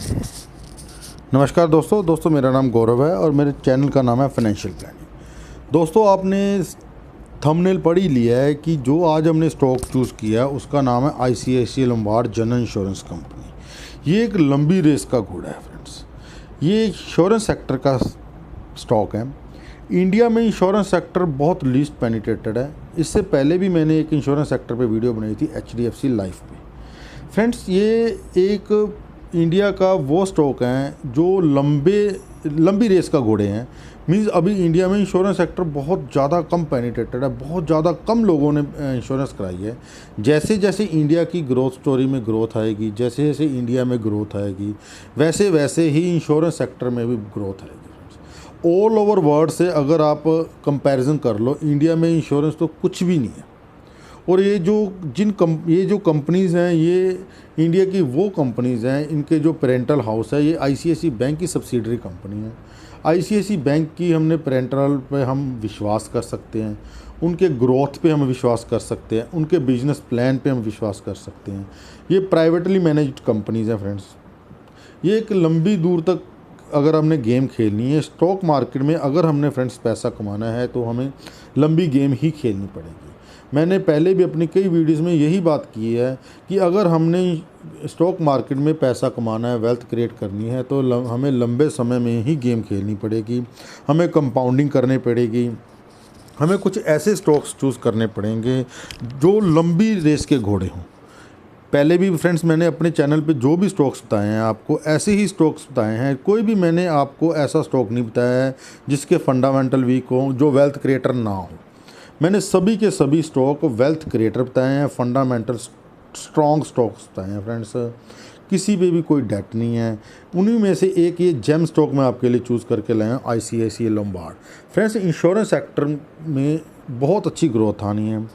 नमस्कार दोस्तों मेरा नाम गौरव है और मेरे चैनल का नाम है फाइनेंशियल प्लानिंग। दोस्तों आपने थंबनेल पढ़ ही लिया है कि जो आज हमने स्टॉक चूज़ किया उसका नाम है ICICI Lombard general insurance company. ये एक लंबी रेस का घोड़ा है फ्रेंड्स। ये इंश्योरेंस सेक्टर का स्टॉक है। इंडिया में इंश्योरेंस सेक्टर बहुत लीस्ट पेनिट्रेटेड है। इससे पहले भी मैंने एक इंश्योरेंस सेक्टर पे वीडियो बनाई थी HDFC लाइफ पे। फ्रेंड्स ये एक इंडिया का वो स्टॉक हैं जो लंबी रेस का घोड़े हैं। मींस अभी इंडिया में इंश्योरेंस सेक्टर बहुत ज़्यादा कम पेनिट्रेटेड है, बहुत ज़्यादा कम लोगों ने इंश्योरेंस कराई है। जैसे जैसे इंडिया की ग्रोथ स्टोरी में ग्रोथ आएगी, जैसे जैसे इंडिया में ग्रोथ आएगी, वैसे वैसे ही इंश्योरेंस सेक्टर में भी ग्रोथ आएगी। ऑल ओवर वर्ल्ड से अगर आप कंपैरिजन कर लो, इंडिया में इंश्योरेंस तो कुछ भी नहीं है। और ये जो कंपनीज़ हैं, ये इंडिया की वो कंपनीज़ हैं, इनके जो पेरेंटल हाउस है ये ICICI बैंक की सब्सिडरी कंपनी है। ICICI बैंक की हमने पेरेंटल पे हम विश्वास कर सकते हैं, उनके ग्रोथ पे हम विश्वास कर सकते हैं, उनके बिजनेस प्लान पे हम विश्वास कर सकते हैं। ये प्राइवेटली मैनेज्ड कंपनीज़ हैं फ्रेंड्स। ये एक लंबी दूर तक अगर हमने गेम खेलनी है स्टॉक मार्केट में, अगर हमने फ्रेंड्स पैसा कमाना है तो हमें लंबी गेम ही खेलनी पड़ेगी। मैंने पहले भी अपनी कई वीडियोस में यही बात की है कि अगर हमने स्टॉक मार्केट में पैसा कमाना है, वेल्थ क्रिएट करनी है, तो हमें लंबे समय में ही गेम खेलनी पड़ेगी। हमें कंपाउंडिंग करनी पड़ेगी। हमें कुछ ऐसे स्टॉक्स चूज़ करने पड़ेंगे जो लंबी रेस के घोड़े हों। पहले भी फ्रेंड्स मैंने अपने चैनल पे जो भी स्टॉक्स बताए हैं आपको, ऐसे ही स्टॉक्स बताए हैं। कोई भी मैंने आपको ऐसा स्टॉक नहीं बताया है जिसके फंडामेंटल वीक हो, जो वेल्थ क्रिएटर ना हो। मैंने सभी के सभी स्टॉक वेल्थ क्रिएटर बताए हैं, फंडामेंटल स्ट्रॉन्ग स्टॉक्स बताए हैं फ्रेंड्स। किसी पे भी कोई डेट नहीं है। उन्हीं में से एक ये जेम स्टॉक मैं आपके लिए चूज़ करके लाया हूँ, ICICI Lombard. Friends insurance sector में बहुत अच्छी ग्रोथ आनी है।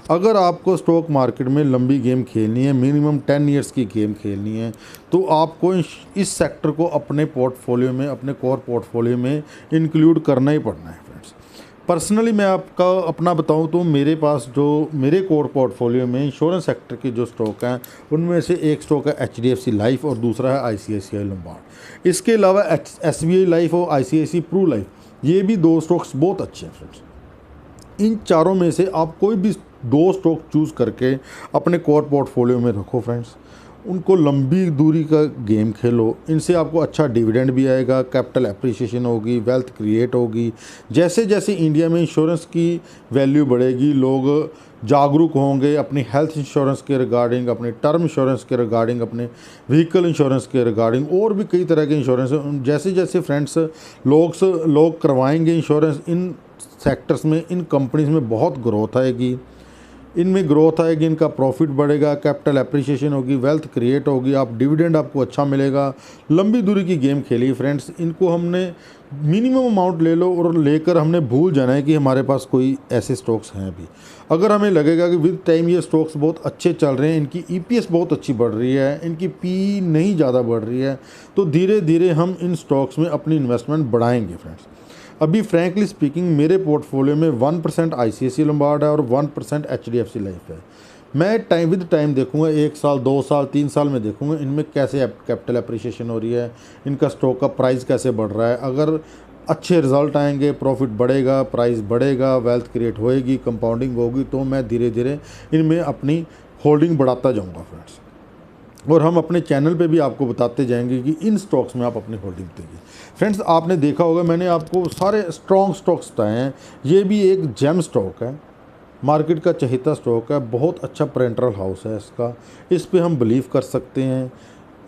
अगर आपको स्टॉक मार्केट में लंबी गेम खेलनी है, मिनिमम 10 इयर्स की गेम खेलनी है, तो आपको इस सेक्टर को अपने पोर्टफोलियो में, अपने कोर पोर्टफोलियो में इंक्लूड करना ही पड़ना है फ्रेंड्स। पर्सनली मैं आपका अपना बताऊं तो मेरे पास जो मेरे कोर पोर्टफोलियो में इंश्योरेंस सेक्टर के जो स्टॉक हैं, उनमें से एक स्टॉक है HDFC लाइफ और दूसरा है ICICI लोम्बार्ड। इसके अलावा SBI लाइफ और ICICI प्रू लाइफ, ये भी दो स्टॉक्स बहुत अच्छे हैं फ्रेंड्स। इन चारों में से आप कोई भी दो स्टॉक चूज़ करके अपने कोर पोर्टफोलियो में रखो फ्रेंड्स। उनको लंबी दूरी का गेम खेलो। इनसे आपको अच्छा डिविडेंड भी आएगा, कैपिटल एप्रिसिएशन होगी, वेल्थ क्रिएट होगी। जैसे जैसे इंडिया में इंश्योरेंस की वैल्यू बढ़ेगी, लोग जागरूक होंगे अपनी हेल्थ इंश्योरेंस के रिगार्डिंग, अपने टर्म इंश्योरेंस के रिगार्डिंग, अपने व्हीकल इंश्योरेंस के रिगार्डिंग, और भी कई तरह के इंश्योरेंस। जैसे जैसे फ्रेंड्स लोग करवाएंगे इंश्योरेंस, इन सेक्टर्स में, इन कंपनीज़ में बहुत ग्रोथ आएगी। इनमें ग्रोथ आएगी, इनका प्रॉफिट बढ़ेगा, कैपिटल एप्रिसिएशन होगी, वेल्थ क्रिएट होगी, आप डिविडेंड आपको अच्छा मिलेगा। लंबी दूरी की गेम खेली फ्रेंड्स। इनको हमने मिनिमम अमाउंट ले लो और लेकर हमने भूल जाना है कि हमारे पास कोई ऐसे स्टॉक्स हैं भी। अगर हमें लगेगा कि विद टाइम ये स्टॉक्स बहुत अच्छे चल रहे हैं, इनकी EPS बहुत अच्छी बढ़ रही है, इनकी PE नहीं ज़्यादा बढ़ रही है, तो धीरे धीरे हम इन स्टॉक्स में अपनी इन्वेस्टमेंट बढ़ाएंगे फ्रेंड्स। अभी फ्रैंकली स्पीकिंग मेरे पोर्टफोलियो में 1% ICICI लोम्बार्ड है और 1% HDFC लाइफ है। मैं विद टाइम देखूंगा, 1 साल, 2 साल, 3 साल में देखूंगा इनमें कैसे कैपिटल एप्रिसिएशन हो रही है, इनका स्टॉक का प्राइस कैसे बढ़ रहा है। अगर अच्छे रिजल्ट आएंगे, प्रॉफिट बढ़ेगा, प्राइस बढ़ेगा, वेल्थ क्रिएट होएगी, कंपाउंडिंग होगी, तो मैं धीरे धीरे इनमें अपनी होल्डिंग बढ़ाता जाऊँगा फ्रेंड्स। और हम अपने चैनल पे भी आपको बताते जाएंगे कि इन स्टॉक्स में आप अपनी होल्डिंग देंगे फ्रेंड्स। आपने देखा होगा मैंने आपको सारे स्ट्रॉन्ग स्टॉक्स बताए हैं। ये भी एक जेम स्टॉक है, मार्केट का चहेता स्टॉक है, बहुत अच्छा पेरेंटल हाउस है इसका। इस पे हम बिलीव कर सकते हैं,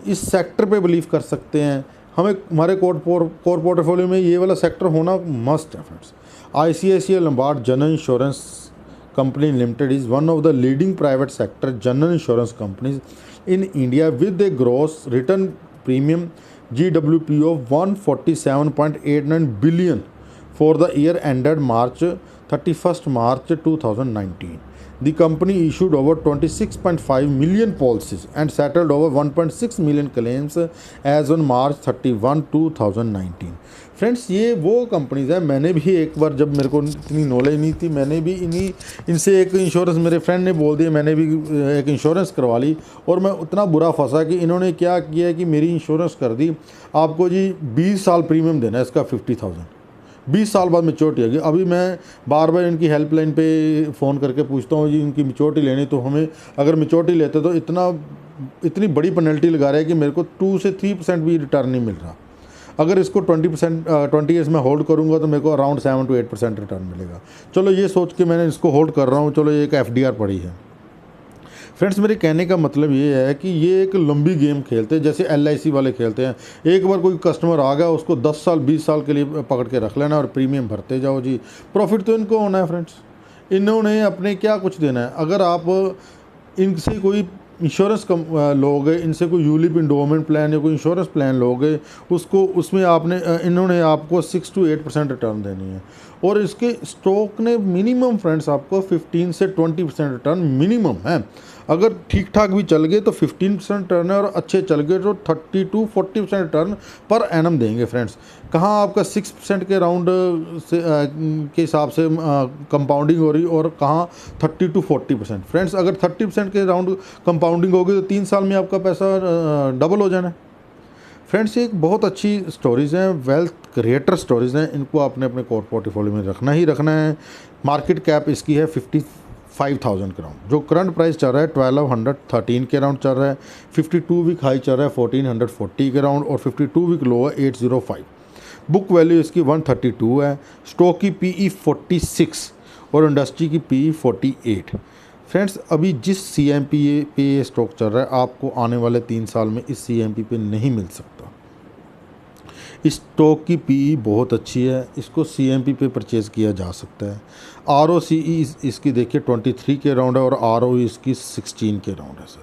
इस सेक्टर पे बिलीव कर सकते हैं। हमें हमारे कोर पोर्टफोलियो में ये वाला सेक्टर होना मस्ट है friends. ICICI Lombard general insurance company limited is one of the leading private sector general insurance companies in India with a gross written premium GWP of 147.89 billion for the year ended March 31st March 2019. The company issued over 26.5 million policies and settled over 1.6 million claims as on March 31, 2019। Friends ये वो companies है, मैंने भी एक बार जब मेरे को इतनी नॉलेज नहीं थी, मैंने भी इनसे एक इंश्योरेंस, मेरे फ्रेंड ने बोल दिया, मैंने भी एक इंश्योरेंस करवा ली और मैं उतना बुरा फंसा कि इन्होंने क्या किया कि मेरी इंश्योरेंस कर दी, आपको जी 20 साल प्रीमियम देना है इसका 50,000, 20 साल बाद मैच्योरिटी आएगी। अभी मैं बार बार इनकी हेल्पलाइन पे फ़ोन करके पूछता हूँ जी इनकी मैच्योरिटी लेनी, तो हमें अगर मैच्योरिटी लेते तो इतनी बड़ी पेनल्टी लगा रहे हैं कि मेरे को 2 से 3% भी रिटर्न नहीं मिल रहा। अगर इसको 20 ईयर्स में होल्ड करूंगा तो मेरे को अराउंड 7 to 8% रिटर्न मिलेगा। चलो ये सोच के मैंने इसको होल्ड कर रहा हूँ, चलो ये एक FDR पड़ी है। फ्रेंड्स मेरे कहने का मतलब ये है कि ये एक लंबी गेम खेलते हैं, जैसे LIC वाले खेलते हैं। एक बार कोई कस्टमर आ गया उसको 10 साल 20 साल के लिए पकड़ के रख लेना और प्रीमियम भरते जाओ जी, प्रॉफिट तो इनको होना है। फ्रेंड्स इन्होंने अपने क्या कुछ देना है। अगर आप इनसे कोई इंश्योरेंस लोगे, इनसे कोई यूलिप इंडोमेंट प्लान या कोई इंश्योरेंस प्लान लोगे, उसमें इन्होंने आपको 6 to 8% रिटर्न देनी है और इसके स्टॉक ने मिनिमम फ्रेंड्स आपको 15 से 20% रिटर्न मिनिमम है। अगर ठीक ठाक भी चल गए तो 15% रिटर्न है और अच्छे चल गए तो 30 to 40% रिटर्न पर एनम देंगे। फ्रेंड्स कहाँ आपका 6% के राउंड से के हिसाब से कंपाउंडिंग हो रही और कहाँ 30 to 40%। फ्रेंड्स अगर 30% के राउंड कंपाउंडिंग होगी तो 3 साल में आपका पैसा डबल हो जाना है। फ्रेंड्स ये एक बहुत अच्छी स्टोरीज़ हैं, वेल्थ क्रिएटर स्टोरीज़ हैं, इनको आपने अपने कोर पोर्टफोलियो में रखना ही रखना है। मार्केट कैप इसकी है 55,000 के राउंड, जो करंट प्राइस चल रहा है 1213 के राउंड चल रहा है। 52 वीक हाई चल रहा है 1440 के राउंड और 52 वीक लो है 805। बुक वैल्यू इसकी 132 है। स्टॉक की PE 46 और इंडस्ट्री की PE 48। फ्रेंड्स अभी जिस CMP पे ये स्टॉक चल रहा है आपको आने वाले 3 साल में इस CMP पे नहीं मिल सकता। इस स्टॉक की PE बहुत अच्छी है, इसको CMP पे परचेज़ किया जा सकता है। ROCE इसकी देखिए 23 के राउंड है और ROE इसकी 16 के राउंड है। Sir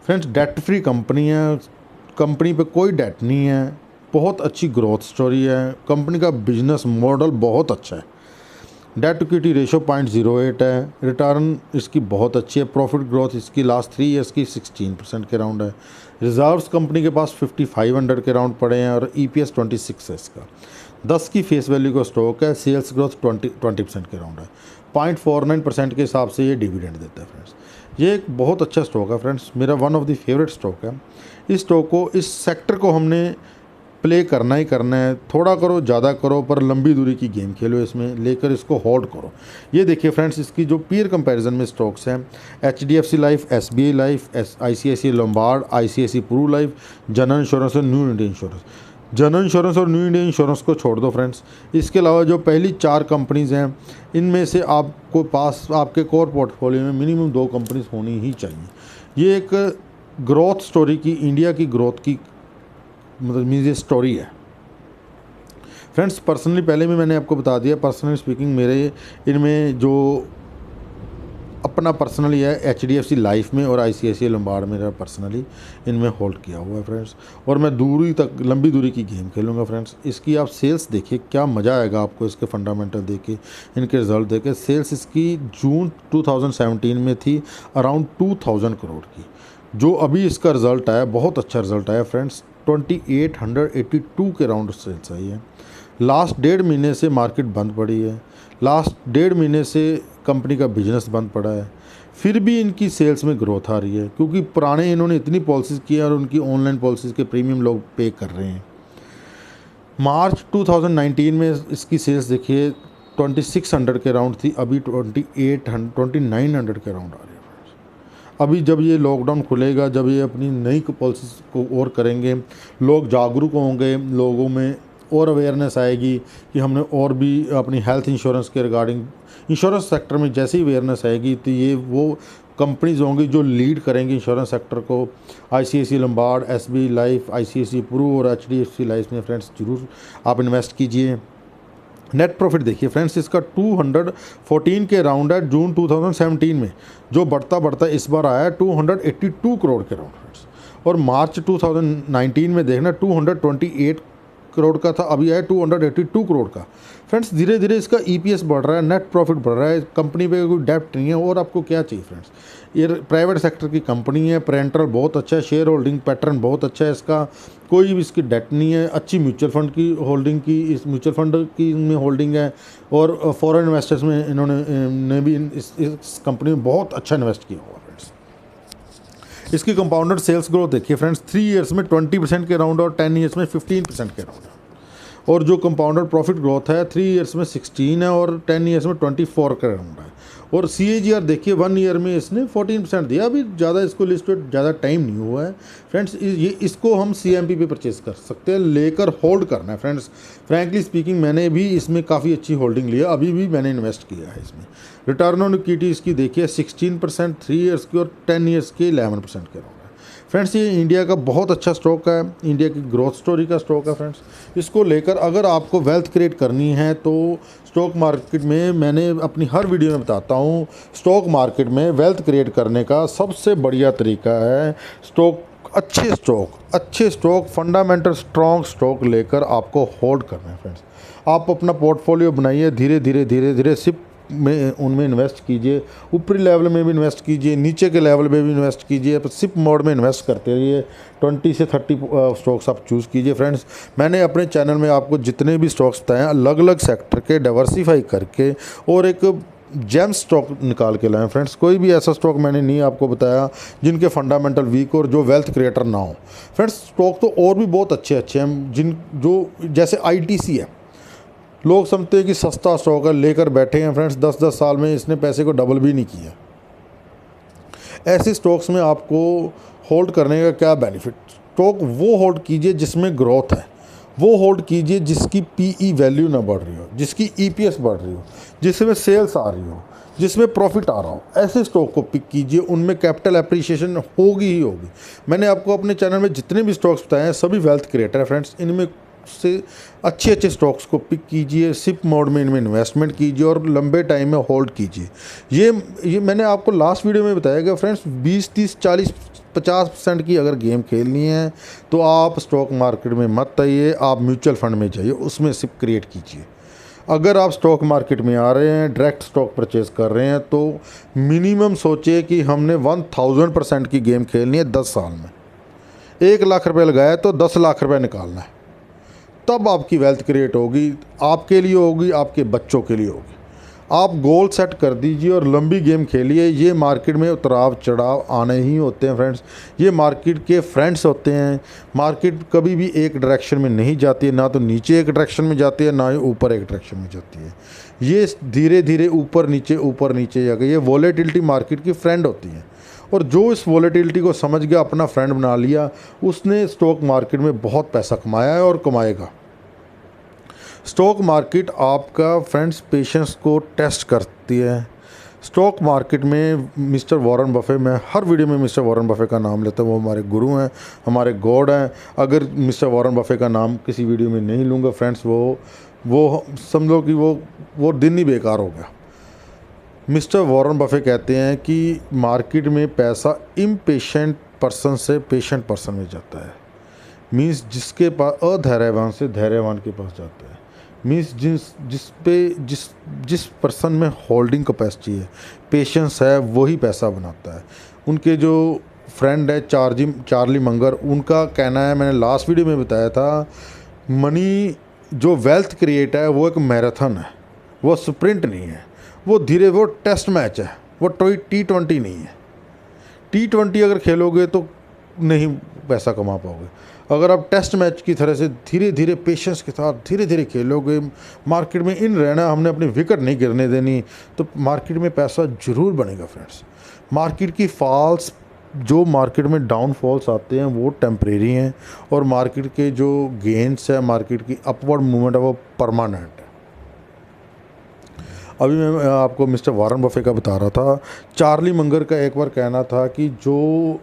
friends debt free company है, कंपनी पे कोई डेट नहीं है, बहुत अच्छी ग्रोथ स्टोरी है, कंपनी का बिजनेस मॉडल बहुत अच्छा है। डेट इक्विटी रेशो 0.08 है, रिटर्न इसकी बहुत अच्छी है। प्रॉफिट ग्रोथ इसकी लास्ट 3 ईयर्स की 16% के राउंड है। रिजर्व्स कंपनी के पास 5500 के राउंड पड़े हैं और EPS 26 है इसका। 10 की फेस वैल्यू का स्टॉक है। सेल्स ग्रोथ 20% के राउंड है। 0.49% के हिसाब से ये डिविडेंड देता है। फ्रेंड्स ये एक बहुत अच्छा स्टॉक है। फ्रेंड्स मेरा one of the favourite stock है। इस स्टॉक को, इस सेक्टर को हमने प्ले करना ही करना है। थोड़ा करो ज़्यादा करो पर लंबी दूरी की गेम खेलो, इसमें लेकर इसको होल्ड करो। ये देखिए फ्रेंड्स इसकी जो पीयर कंपैरिजन में स्टॉक्स हैं, HDFC life, SBI life, ICICI Lombard, ICICI Pru life, general insurance और new India insurance. General insurance और न्यू इंडिया इंश्योरेंस को छोड़ दो फ्रेंड्स। इसके अलावा जो पहली 4 कंपनीज़ हैं इनमें से आपको पास आपके कोर पोर्टफोलियो में मिनिमम 2 कंपनीज होनी ही चाहिए। ये एक ग्रोथ स्टोरी की, इंडिया की ग्रोथ की मतलब मीन्स ये स्टोरी है। फ्रेंड्स पर्सनली पहले भी मैंने आपको बता दिया, पर्सनली स्पीकिंग मेरे इनमें जो अपना पर्सनली है HDFC लाइफ में और ICICI लोम्बार्ड मेरा पर्सनली इनमें होल्ड किया हुआ है। फ्रेंड्स और मैं दूरी तक लंबी दूरी की गेम खेलूँगा। फ्रेंड्स इसकी आप सेल्स देखिए, क्या मज़ा आएगा आपको इसके फंडामेंटल देखे, इनके रिजल्ट देखे। सेल्स इसकी जून 2017 में थी अराउंड 2000 करोड़ की, जो अभी इसका रिज़ल्ट आया बहुत अच्छा रिज़ल्ट आया। फ्रेंड्स 2882 के राउंड सेल्स आई है। लास्ट 1.5 महीने से मार्केट बंद पड़ी है, लास्ट 1.5 महीने से कंपनी का बिजनेस बंद पड़ा है, फिर भी इनकी सेल्स में ग्रोथ आ रही है क्योंकि पुराने इन्होंने इतनी पॉलिसीज़ की और उनकी ऑनलाइन पॉलिसीज़ के प्रीमियम लोग पे कर रहे हैं। मार्च 2019 में इसकी सेल्स देखिए 2600 के राउंड थी, अभी 2900 के राउंड आ रही है। अभी जब ये लॉकडाउन खुलेगा, जब ये अपनी नई पॉलिसीज़ को और करेंगे, लोग जागरूक होंगे, लोगों में और अवेयरनेस आएगी कि हमने और भी अपनी हेल्थ इंश्योरेंस के रिगार्डिंग इंश्योरेंस सेक्टर में जैसी अवेयरनेस आएगी तो ये वो कंपनीज होंगी जो लीड करेंगी इंश्योरेंस सेक्टर को। ICICI Lombard, SBI life, ICICI Pru और HDFC लाइफ में फ्रेंड्स ज़रूर आप इन्वेस्ट कीजिए। नेट प्रॉफिट देखिए फ्रेंड्स इसका 214 के राउंड है जून 2017 में, जो बढ़ता बढ़ता इस बार आया 282 करोड़ के राउंड फ्रेंड्स। और मार्च 2019 में देखना 228 करोड़ का था, अभी है 282 करोड़ का। फ्रेंड्स धीरे धीरे इसका EPS बढ़ रहा है, नेट प्रॉफिट बढ़ रहा है, कंपनी पे कोई डेप्ट नहीं है, और आपको क्या चाहिए फ्रेंड्स। ये प्राइवेट सेक्टर की कंपनी है, पेरेंटल बहुत अच्छा है, शेयर होल्डिंग पैटर्न बहुत अच्छा है इसका, कोई भी इसकी डेट नहीं है, अच्छी म्यूचुअल फंड की होल्डिंग की, इस म्यूचुअल फंड की में होल्डिंग है, और फॉरेन इन्वेस्टर्स में इन्होंने भी इस कंपनी में बहुत अच्छा इन्वेस्ट किया हुआ फ्रेंड्स। इसकी कंपाउंडेड सेल्स ग्रोथ देखिए फ्रेंड्स, 3 ईयर्स में 20% के अराउंड और 10 ईयर्स में 15% के अराउंड है। और जो कंपाउंडेड प्रॉफिट ग्रोथ है 3 ईयर्स में 16 है और 10 ईयर्स में 24 के अराउंड है। और CAGR देखिए 1 ईयर में इसने 14% दिया। अभी ज़्यादा इसको लिस्टेड ज़्यादा टाइम नहीं हुआ है फ्रेंड्स, ये इसको हम CMP पे परचेज़ कर सकते हैं, लेकर होल्ड करना है फ्रेंड्स। फ्रैंकली स्पीकिंग मैंने भी इसमें काफ़ी अच्छी होल्डिंग लिया, अभी भी मैंने इन्वेस्ट किया है इसमें। रिटर्न ऑन इक्विटी इसकी देखिए 16%, 3 ईयर्स की और 10 ईयर्स की 11% के अराउंड है फ्रेंड्स। ये इंडिया का बहुत अच्छा स्टॉक है, इंडिया की ग्रोथ स्टोरी का स्टॉक है फ्रेंड्स। इसको लेकर अगर आपको वेल्थ क्रिएट करनी है तो स्टॉक मार्केट में, मैंने अपनी हर वीडियो में बताता हूँ, स्टॉक मार्केट में वेल्थ क्रिएट करने का सबसे बढ़िया तरीका है अच्छे स्टॉक फंडामेंटल स्ट्रॉन्ग स्टॉक लेकर आपको होल्ड करना है फ्रेंड्स। आप अपना पोर्टफोलियो बनाइए, धीरे धीरे सिप में उनमें इन्वेस्ट कीजिए, ऊपरी लेवल में भी इन्वेस्ट कीजिए, नीचे के लेवल में भी इन्वेस्ट कीजिए, सिप मोड में इन्वेस्ट करते रहिए। 20 से 30 स्टॉक्स आप चूज़ कीजिए फ्रेंड्स। मैंने अपने चैनल में आपको जितने भी स्टॉक्स बताए अलग अलग सेक्टर के डाइवर्सिफाई करके और एक जेम स्टॉक निकाल के लाएं फ्रेंड्स। कोई भी ऐसा स्टॉक मैंने नहीं आपको बताया जिनके फंडामेंटल वीक और जो वेल्थ क्रिएटर ना हो फ्रेंड्स। स्टॉक तो और भी बहुत अच्छे हैं जो जैसे ITC है, लोग समझते हैं कि सस्ता स्टॉक है, लेकर बैठे हैं फ्रेंड्स, 10-10 साल में इसने पैसे को डबल भी नहीं किया। ऐसे स्टॉक्स में आपको होल्ड करने का क्या बेनिफिट, स्टॉक वो होल्ड कीजिए जिसमें ग्रोथ है, वो होल्ड कीजिए जिसकी PE वैल्यू ना बढ़ रही हो, जिसकी EPS बढ़ रही हो, जिसमें सेल्स आ रही हो, जिसमें प्रॉफिट आ रहा हो, ऐसे स्टॉक को पिक कीजिए, उनमें कैपिटल एप्रिसिएशन होगी ही होगी। मैंने आपको अपने चैनल में जितने भी स्टॉक्स बताए हैं सभी वेल्थ क्रिएटर है फ्रेंड्स। इनमें से अच्छे स्टॉक्स को पिक कीजिए, सिप मोड में इनमें इन्वेस्टमेंट कीजिए और लंबे टाइम में होल्ड कीजिए। ये मैंने आपको लास्ट वीडियो में बताया कि फ्रेंड्स 20, 30, 40, 50% की अगर गेम खेलनी है तो आप स्टॉक मार्केट में मत आइए, आप म्यूचुअल फंड में जाइए, उसमें सिप क्रिएट कीजिए। अगर आप स्टॉक मार्केट में आ रहे हैं, डायरेक्ट स्टॉक परचेज कर रहे हैं, तो मिनिमम सोचिए कि हमने 1000% की गेम खेलनी है 10 साल में। 1 लाख रुपये लगाया तो 10 लाख रुपये निकालना है, तब आपकी वेल्थ क्रिएट होगी, आपके लिए होगी, आपके बच्चों के लिए होगी। आप गोल सेट कर दीजिए और लंबी गेम खेलिए। ये मार्केट में उतराव चढ़ाव आने ही होते हैं फ्रेंड्स, ये मार्केट के फ्रेंड्स होते हैं। मार्केट कभी भी एक डायरेक्शन में नहीं जाती है, ना तो नीचे एक डायरेक्शन में जाती है, ना ही ऊपर एक डायरेक्शन में जाती है। ये धीरे धीरे ऊपर नीचे जाकर ये वॉलेटिलिटी मार्केट की फ्रेंड होती है, और जो इस वॉलेटिलिटी को समझ गया, अपना फ्रेंड बना लिया, उसने स्टॉक मार्केट में बहुत पैसा कमाया है और कमाएगा। स्टॉक मार्केट आपका फ्रेंड्स पेशेंस को टेस्ट करती है। स्टॉक मार्केट में मिस्टर वॉरेन बफे, मैं हर वीडियो में मिस्टर वॉरेन बफे का नाम लेता हूँ, वो हमारे गुरु हैं, हमारे गॉड हैं। अगर मिस्टर वॉरेन बफे का नाम किसी वीडियो में नहीं लूँगा फ्रेंड्स, वो समझो कि वो दिन ही बेकार हो गया। मिस्टर वॉरेन बफे कहते हैं कि मार्केट में पैसा इम्पेशेंट पर्सन से पेशेंट पर्सन में जाता है। मीन्स जिसके पास अधैर्यवान से धैर्यवान के पास जाता है। मीन्स जिस पर्सन में होल्डिंग कैपेसिटी है, पेशेंस है, वही पैसा बनाता है। उनके जो फ्रेंड है चार्ली मंगर, उनका कहना है, मैंने लास्ट वीडियो में बताया था, मनी जो वेल्थ क्रिएट है वो एक मैराथन है, वो स्प्रिंट नहीं है, वो टेस्ट मैच है, वो T20 नहीं है। T20 अगर खेलोगे तो नहीं पैसा कमा पाओगे। अगर आप टेस्ट मैच की तरह से धीरे धीरे पेशेंस के साथ धीरे धीरे खेलोगे, मार्केट में इन रहना, हमने अपनी विकेट नहीं गिरने देनी, तो मार्केट में पैसा ज़रूर बनेगा फ्रेंड्स। मार्केट की फॉल्स, जो मार्केट में डाउनफॉल्स आते हैं वो टेम्परेरी हैं, और मार्केट के जो गेंस है, मार्केट की अपवर्ड मूवमेंट है, वो परमानेंट है। अभी मैं आपको मिस्टर वॉरेन बफे का बता रहा था। चार्ली मंगर का एक बार कहना था कि जो,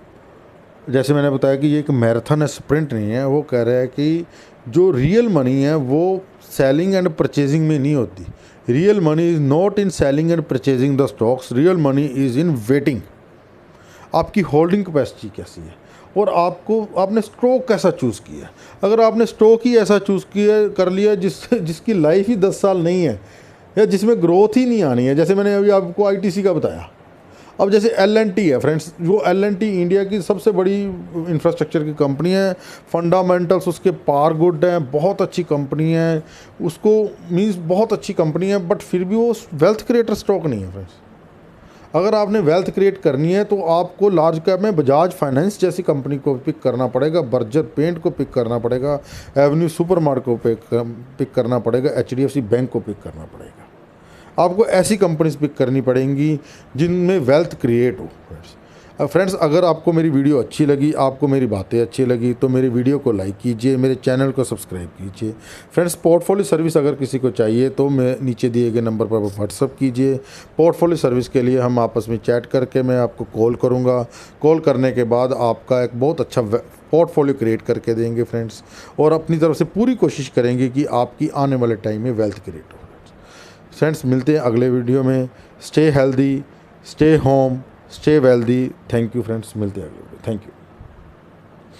जैसे मैंने बताया कि ये एक मैराथन है, स्प्रिंट नहीं है। वो कह रहा है कि जो रियल मनी है वो सेलिंग एंड परचेजिंग में नहीं होती। Real money is not in selling and purchasing the stocks, real money is in waiting. आपकी होल्डिंग कैपेसिटी कैसी है, और आपने स्टॉक कैसा चूज़ किया। अगर आपने स्टॉक ही ऐसा चूज़ किया कर लिया जिसकी लाइफ ही 10 साल नहीं है या जिसमें ग्रोथ ही नहीं आनी है, जैसे मैंने अभी आपको आईटीसी का बताया। अब जैसे एल&टी है फ्रेंड्स, वो एल&टी इंडिया की सबसे बड़ी इंफ्रास्ट्रक्चर की कंपनी है, फंडामेंटल्स उसके पार गुड हैं, बहुत अच्छी कंपनी है, उसको मींस बहुत अच्छी कंपनी है, बट फिर भी वो वेल्थ क्रिएटर स्टॉक नहीं है फ्रेंड्स। अगर आपने वेल्थ क्रिएट करनी है तो आपको लार्ज कैप में बजाज फाइनेंस जैसी कंपनी को पिक करना पड़ेगा, बर्जर पेंट को पिक करना पड़ेगा, एवेन्यू सुपरमार्ट को पिक करना पड़ेगा, एचडीएफसी बैंक को पिक करना पड़ेगा। आपको ऐसी कंपनीज पिक करनी पड़ेंगी जिनमें वेल्थ क्रिएट हो फ्रेंड्स। अगर आपको मेरी वीडियो अच्छी लगी, आपको मेरी बातें अच्छी लगी, तो मेरी वीडियो को लाइक कीजिए, मेरे चैनल को सब्सक्राइब कीजिए। फ्रेंड्स, पोर्टफोलियो सर्विस अगर किसी को चाहिए तो मैं नीचे दिए गए नंबर पर व्हाट्सअप कीजिए। पोर्टफोलियो सर्विस के लिए हम आपस में चैट करके मैं आपको कॉल करूँगा। कॉल करने के बाद आपका एक बहुत अच्छा पोर्टफोलियो क्रिएट करके देंगे फ्रेंड्स, और अपनी तरफ से पूरी कोशिश करेंगे कि आपकी आने वाले टाइम में वेल्थ क्रिएट हो। फ्रेंड्स, मिलते हैं अगले वीडियो में। Stay healthy, stay home, stay wealthy. Thank you friends, मिलते हैं अगले वीडियो। Thank you.